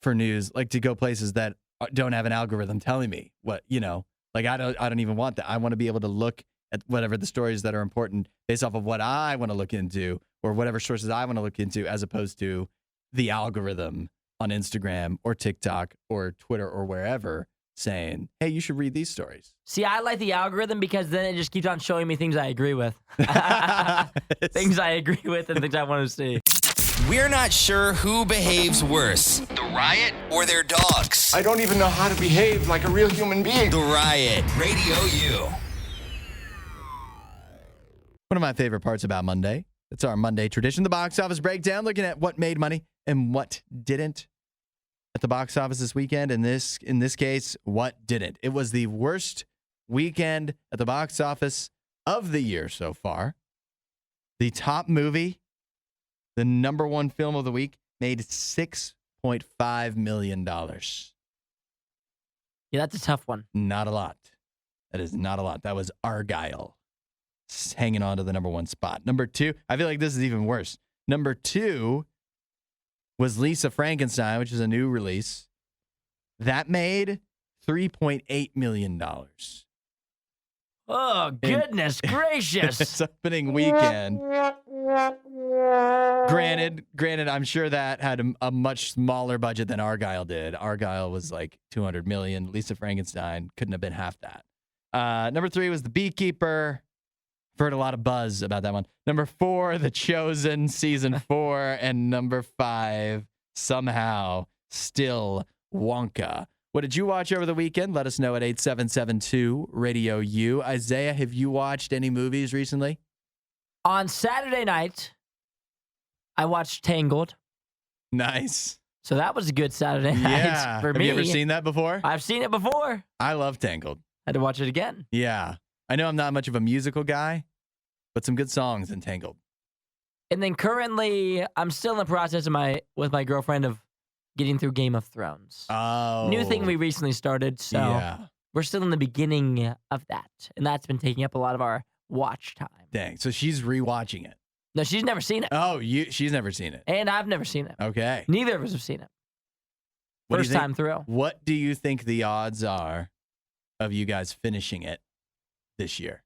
for news, like to go places that don't have an algorithm telling me what, like I don't even want that. I want to be able to look at whatever the stories that are important based off of what I want to look into, or whatever sources I want to look into, as opposed to the algorithm on Instagram or TikTok or Twitter or wherever saying, hey, you should read these stories. See, I like the algorithm because then it just keeps on showing me things I agree with. Things I agree with and things I want to see. We're not sure who behaves worse, the Riot or their dogs. I don't even know how to behave like a real human being. The Riot, Radio U. One of my favorite parts about Monday. It's our Monday tradition, the box office breakdown, looking at what made money and what didn't at the box office this weekend. In this case, what didn't. It was the worst weekend at the box office of the year so far. The top movie, the number one film of the week, made $6.5 million. Yeah, that's a tough one. Not a lot. That is not a lot. That was Argyle hanging on to the number one spot. Number two, I feel like this is even worse. Number two was Lisa Frankenstein, which is a new release. That made $3.8 million. Oh, goodness gracious. It's opening weekend. Granted, I'm sure that had a much smaller budget than Argyle did. Argyle was like $200 million. Lisa Frankenstein couldn't have been half that. Number three was The Beekeeper. I've heard a lot of buzz about that one. Number four, The Chosen, season 4. And number 5, somehow, still Wonka. What did you watch over the weekend? Let us know at 8772-RADIO-U. Isaiah, have you watched any movies recently? On Saturday night, I watched Tangled. Nice. So that was a good Saturday night for me. Have you ever seen that before? I've seen it before. I love Tangled. Had to watch it again. Yeah. I know I'm not much of a musical guy, but some good songs in Tangled. And then currently, I'm still in the process with my girlfriend of getting through Game of Thrones. Oh. New thing we recently started, so we're still in the beginning of that. And that's been taking up a lot of our watch time. Dang. So she's rewatching it. No, she's never seen it. Oh, she's never seen it. And I've never seen it. Okay. Neither of us have seen it. What do you First think- time through. What do you think the odds are of you guys finishing it this year?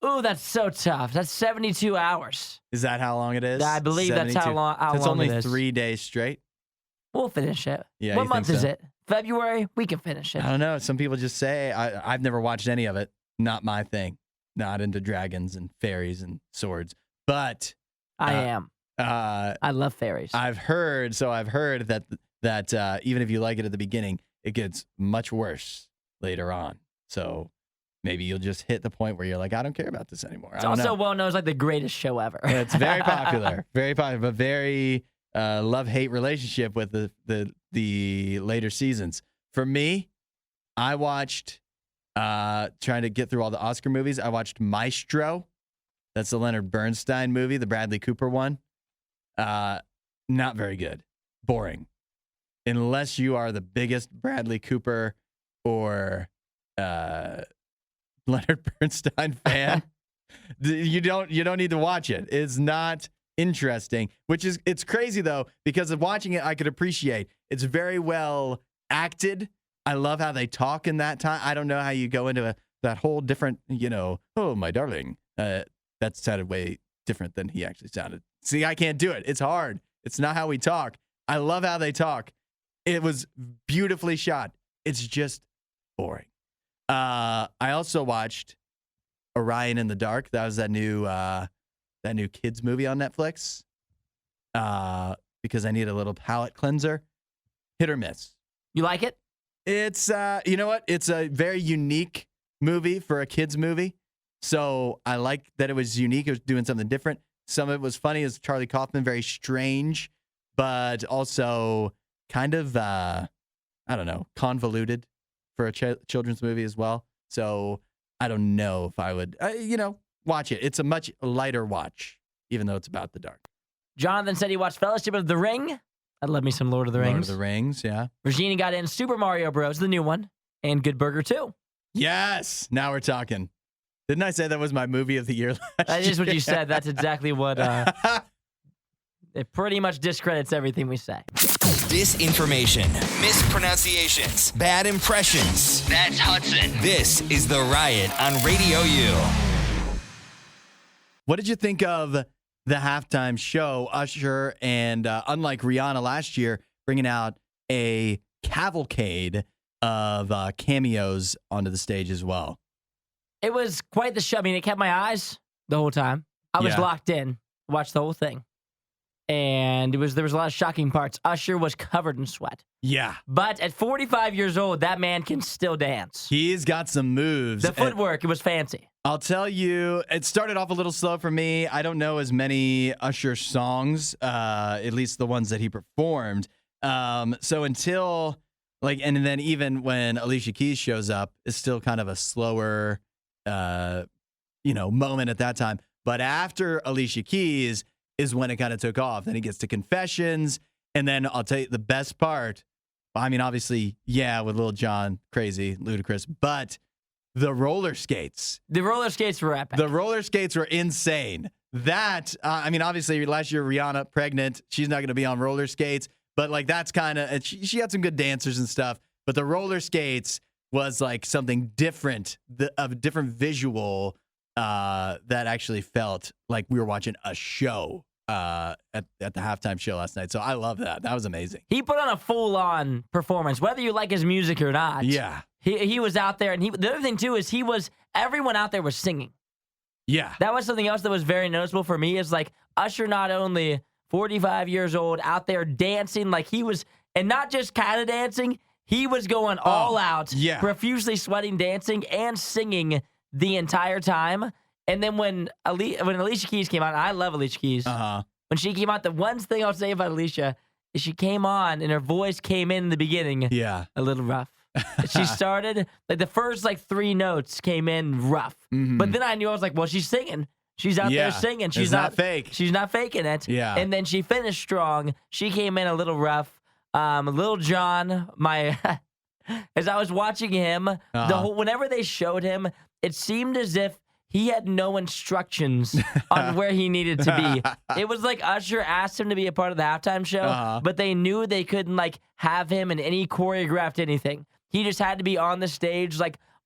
Ooh, that's so tough. That's 72 hours. Is that how long it is? I believe that's 72? how It's long only it is. 3 days straight. We'll finish it. Yeah, What you month think is so? it? February? We can finish it. I don't know. Some people just say I've never watched any of it. Not my thing. Not into dragons and fairies and swords. But I am. I love fairies. I've heard that even if you like it at the beginning, it gets much worse later on. So maybe you'll just hit the point where you're like, I don't care about this anymore. It's also well known as like the greatest show ever. It's very popular, but very love-hate relationship with the later seasons. For me, I watched trying to get through all the Oscar movies. I watched Maestro. That's the Leonard Bernstein movie, the Bradley Cooper one. Not very good. Boring. Unless you are the biggest Bradley Cooper or Leonard Bernstein fan, you don't need to watch it. It's not interesting, it's crazy though, because of watching it, I could appreciate it's very well acted. I love how they talk in that time. I don't know how you go into that whole different, oh, my darling. That sounded way different than he actually sounded. See, I can't do it. It's hard. It's not how we talk. I love how they talk. It was beautifully shot. It's just boring. I also watched Orion in the Dark. That was that new kids movie on Netflix. Because I need a little palate cleanser. Hit or miss. You like it? It's you know what? It's a very unique movie for a kids movie. So I like that it was unique. It was doing something different. Some of it was funny as Charlie Kaufman, very strange, but also kind of I don't know, convoluted for a children's movie as well. So I don't know if I would watch it. It's a much lighter watch, even though it's about the dark. Jonathan said he watched Fellowship of the Ring. I'd love me some Lord of the Rings. Lord of the Rings, yeah. Regina got in Super Mario Bros., the new one, and Good Burger 2. Yes, now we're talking. Didn't I say that was my movie of the year last That is what year? you said. That's exactly what it pretty much discredits everything we say. Disinformation, mispronunciations, bad impressions. That's Hudson. This is The Riot on Radio U. What did you think of the halftime show? Usher and unlike Rihanna last year, bringing out a cavalcade of cameos onto the stage as well. It was quite the show. I mean, it kept my eyes the whole time. I was locked in, watched the whole thing. And there was a lot of shocking parts. Usher was covered in sweat. Yeah. But at 45 years old, that man can still dance. He's got some moves. The footwork, it was fancy. I'll tell you, it started off a little slow for me. I don't know as many Usher songs, at least the ones that he performed. So until and then even when Alicia Keys shows up, it's still kind of a slower, moment at that time. But after Alicia Keys is when it kind of took off. Then he gets to Confessions, and then I'll tell you the best part. I mean, obviously, yeah, with Lil Jon, crazy, ludicrous, but the roller skates. The roller skates were epic. The roller skates were insane. That, obviously, last year, Rihanna, pregnant. She's not going to be on roller skates. But, that's kind of, she had some good dancers and stuff. But the roller skates was, something different, a different visual that actually felt like we were watching a show at the halftime show last night. So I love that. That was amazing. He put on a full-on performance, whether you like his music or not. Yeah. He was out there, and the other thing, too, is everyone out there was singing. Yeah. That was something else that was very noticeable for me, is, Usher not only 45 years old, out there dancing like he was, and not just kind of dancing, he was going all out, profusely sweating, dancing, and singing the entire time. And then when Alicia Keys came out, and I love Alicia Keys. When she came out, the one thing I'll say about Alicia is she came on, and her voice came in the beginning a little rough. She started, the first, 3 notes came in rough. Mm-hmm. But then I knew, I was like, well, she's singing. She's out there singing. She's not fake. She's not faking it. Yeah. And then she finished strong. She came in a little rough. Lil Jon, as I was watching him, whenever they showed him, it seemed as if he had no instructions on where he needed to be. It was like Usher asked him to be a part of the halftime show, but they knew they couldn't have him in any choreographed anything. He just had to be on the stage,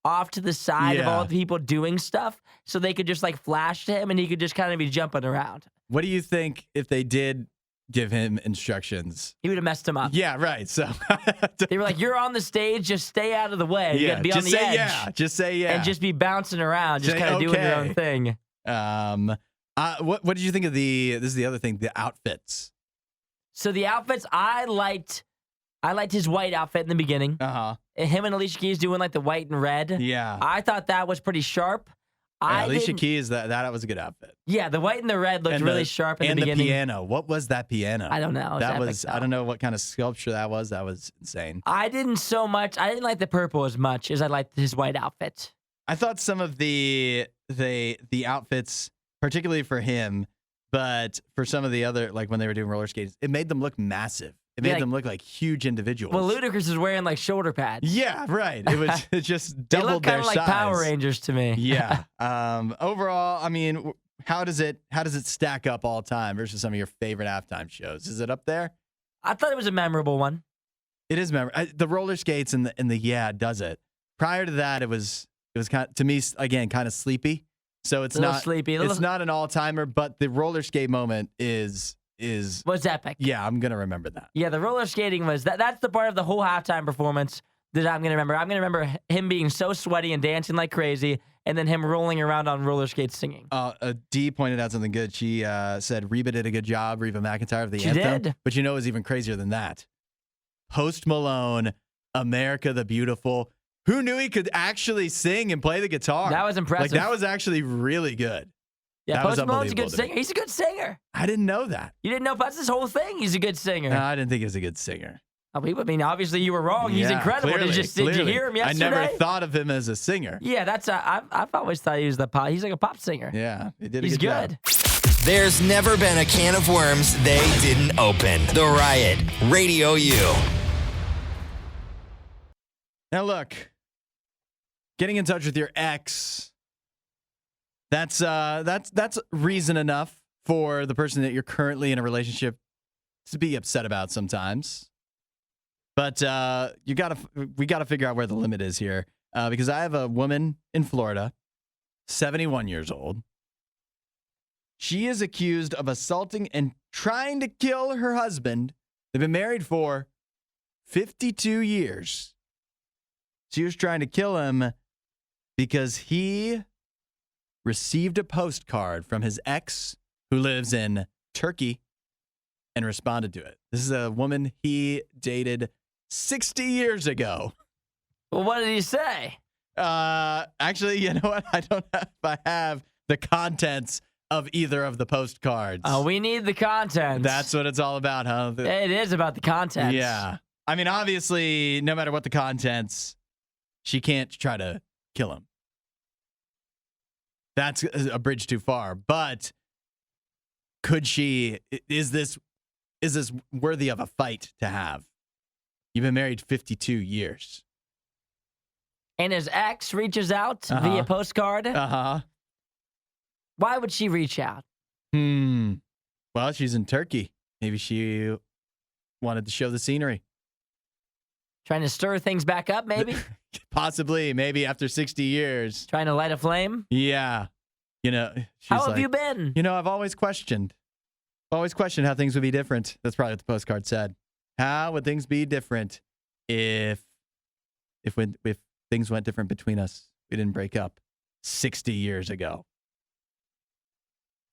off to the side of all the people doing stuff, so they could just flash to him, and he could just kind of be jumping around. What do you think if they did give him instructions? He would have messed him up. Yeah, right. So they were like, "You're on the stage, just stay out of the way. You got to be on the edge. Yeah, just say yeah, and just be bouncing around, just kind of doing your own thing." What did you think of this is the other thing, the outfits? So the outfits, I liked his white outfit in the beginning. Him and Alicia Keys doing the white and red. Yeah. I thought that was pretty sharp. Alicia Keys, that was a good outfit. Yeah, the white and the red looked really sharp in the beginning. And the piano. What was that piano? I don't know. That was I don't know what kind of sculpture that was. That was insane. I didn't like the purple as much as I liked his white outfit. I thought some of the outfits, particularly for him, but for some of the other, when they were doing roller skates, it made them look massive. It made them look like huge individuals. Well, Ludacris is wearing shoulder pads. Yeah, right. It just doubled their size. They look kind of like Power Rangers to me. Yeah. Overall, how does it stack up all time versus some of your favorite halftime shows? Is it up there? I thought it was a memorable one. It is memorable. The roller skates and the does it. Prior to that, it was kind of, to me, again, kind of sleepy. So it's not sleepy. It's not an all timer, but the roller skate moment was epic. Yeah, I'm gonna remember that. Yeah, the roller skating was that's the part of the whole halftime performance that I'm gonna remember. I'm gonna remember him being so sweaty and dancing like crazy, and then him rolling around on roller skates singing. Dee pointed out something good. She said Reba did a good job, Reba McEntire, of the she anthem. Did. But it was even crazier than that. Post Malone, America the Beautiful. Who knew he could actually sing and play the guitar? That was impressive. That was actually really good. Yeah, Post Malone's a good singer. He's a good singer. I didn't know that. You didn't know that's his whole thing. He's a good singer. No, I didn't think he was a good singer. Obviously you were wrong. He's incredible. Clearly. Did you hear him yesterday? I never thought of him as a singer. Yeah, I've always thought he was he's like a pop singer. Yeah, he did. He's good. There's never been a can of worms they didn't open. The Riot, Radio U. Now look, getting in touch with your ex. That's reason enough for the person that you're currently in a relationship to be upset about sometimes. But we gotta figure out where the limit is here, because I have a woman in Florida, 71 years old. She is accused of assaulting and trying to kill her husband. They've been married for 52 years. She was trying to kill him because he received a postcard from his ex who lives in Turkey and responded to it. This is a woman he dated 60 years ago. Well, what did he say? Actually, you know what? I don't know if I have the contents of either of the postcards. Oh, we need the content. That's what it's all about, huh? It is about the content. Yeah. I mean, obviously, no matter what the contents, she can't try to kill him. That's a bridge too far. But could she? Is this worthy of a fight to have? You've been married 52 years. And his ex reaches out via postcard. Why would she reach out? Well, she's in Turkey. Maybe she wanted to show the scenery. Trying to stir things back up, maybe? Possibly. Maybe after 60 years. Trying to light a flame? Yeah. You know, she's how have you been? You know, I've always questioned how things would be different. That's probably what the postcard said. How would things be different if things went different between us? We didn't break up 60 years ago.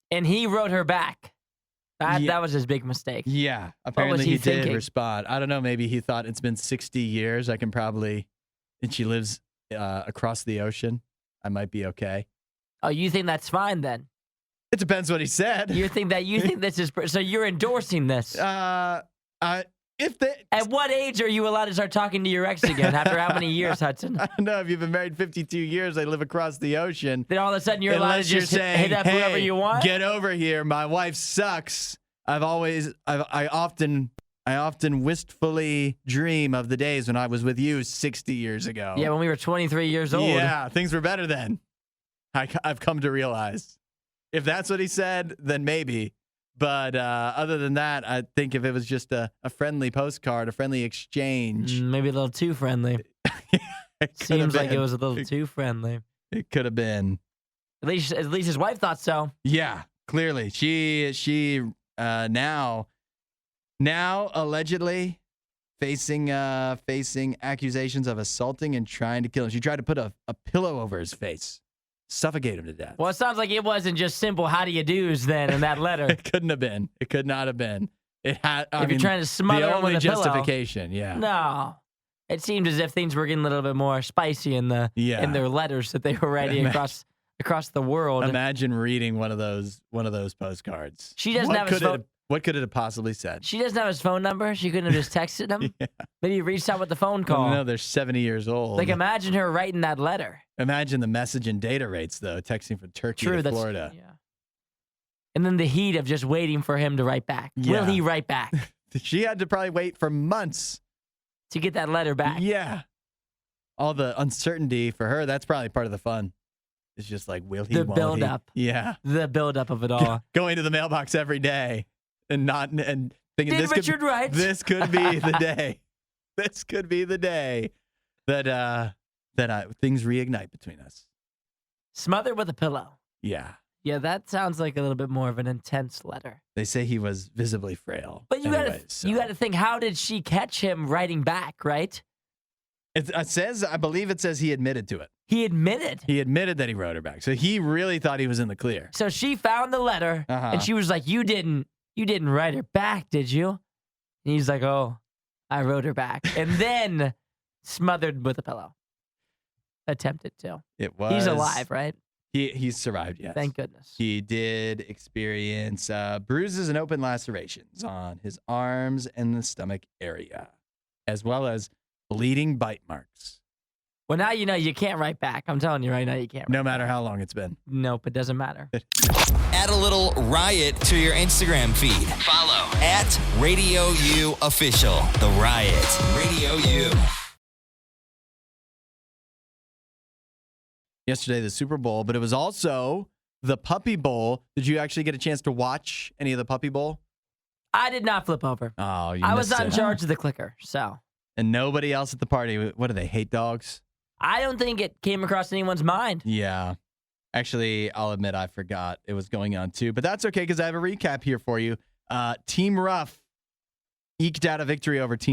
And he wrote her back. That was his big mistake. Yeah. Apparently he thinking? did respond. I don't know. Maybe he thought it's been 60 years. I can probably, and she lives across the ocean. I might be okay. Oh, you think that's fine then? It depends what he said. You think this is, so you're endorsing this? At what age are you allowed to start talking to your ex again? After how many years, Hudson? I don't know. If you've been married 52 years, I live across the ocean. Then all of a sudden you're allowed to just hit up whoever you want? Get over here. My wife sucks. I often wistfully dream of the days when I was with you 60 years ago. Yeah, when we were 23 years old. Yeah, things were better then. I've come to realize. If that's what he said, then maybe. But other than that, I think if it was just a friendly postcard, a friendly exchange. Maybe a little too friendly. Seems like it was a little too friendly. It could have been. At least his wife thought so. Yeah, clearly. She now allegedly facing accusations of assaulting and trying to kill him. She tried to put a pillow over his face. Suffocate him to death. Well, it sounds like it wasn't just simple how do you do's then in that letter. It couldn't have been. It could not have been. It had. You're trying to smother him with a justification, pillow. Yeah. No. It seemed as if things were getting a little bit more spicy in their letters that they were writing across the world. Imagine reading one of those postcards. She doesn't have his phone. What could it have possibly said? She doesn't have his phone number. She couldn't have just texted him. Yeah. Maybe he reached out with the phone call. No, they're 70 years old. Like, imagine her writing that letter. Imagine the message and data rates, though, texting from Turkey to Florida. Yeah. And then the heat of just waiting for him to write back. Yeah. Will he write back? She had to probably wait for months to get that letter back. Yeah. All the uncertainty for her, that's probably part of the fun. It's just like, will he, the won't build he? up. Yeah. The build up of it all. Going to the mailbox every day and thinking Did Richard write? This could be the day. This could be the day that things reignite between us. Smothered with a pillow. Yeah. Yeah, that sounds like a little bit more of an intense letter. They say he was visibly frail. But you gotta think, how did she catch him writing back, right? I believe it says he admitted to it. He admitted? He admitted that he wrote her back. So he really thought he was in the clear. So she found the letter, and she was like, you didn't write her back, did you? And he's like, oh, I wrote her back. And then smothered with a pillow. Attempted to. It was. He's alive, right? He's survived, yes. Thank goodness. He did experience bruises and open lacerations on his arms and the stomach area, as well as bleeding bite marks. Well, now you know you can't write back. I'm telling you right now, you can't. No matter how long it's been. Nope, it doesn't matter. Add a little riot to your Instagram feed. Follow at RadioU Official. The Riot. Radio U. Yesterday, the Super Bowl, but it was also the Puppy Bowl. Did you actually get a chance to watch any of the Puppy Bowl? I did not flip over. Oh, I was on charge of the clicker, so. And nobody else at the party. What do they hate dogs? I don't think it came across anyone's mind. Yeah. Actually, I'll admit I forgot it was going on too, but that's okay because I have a recap here for you. Team Rough eked out a victory over Team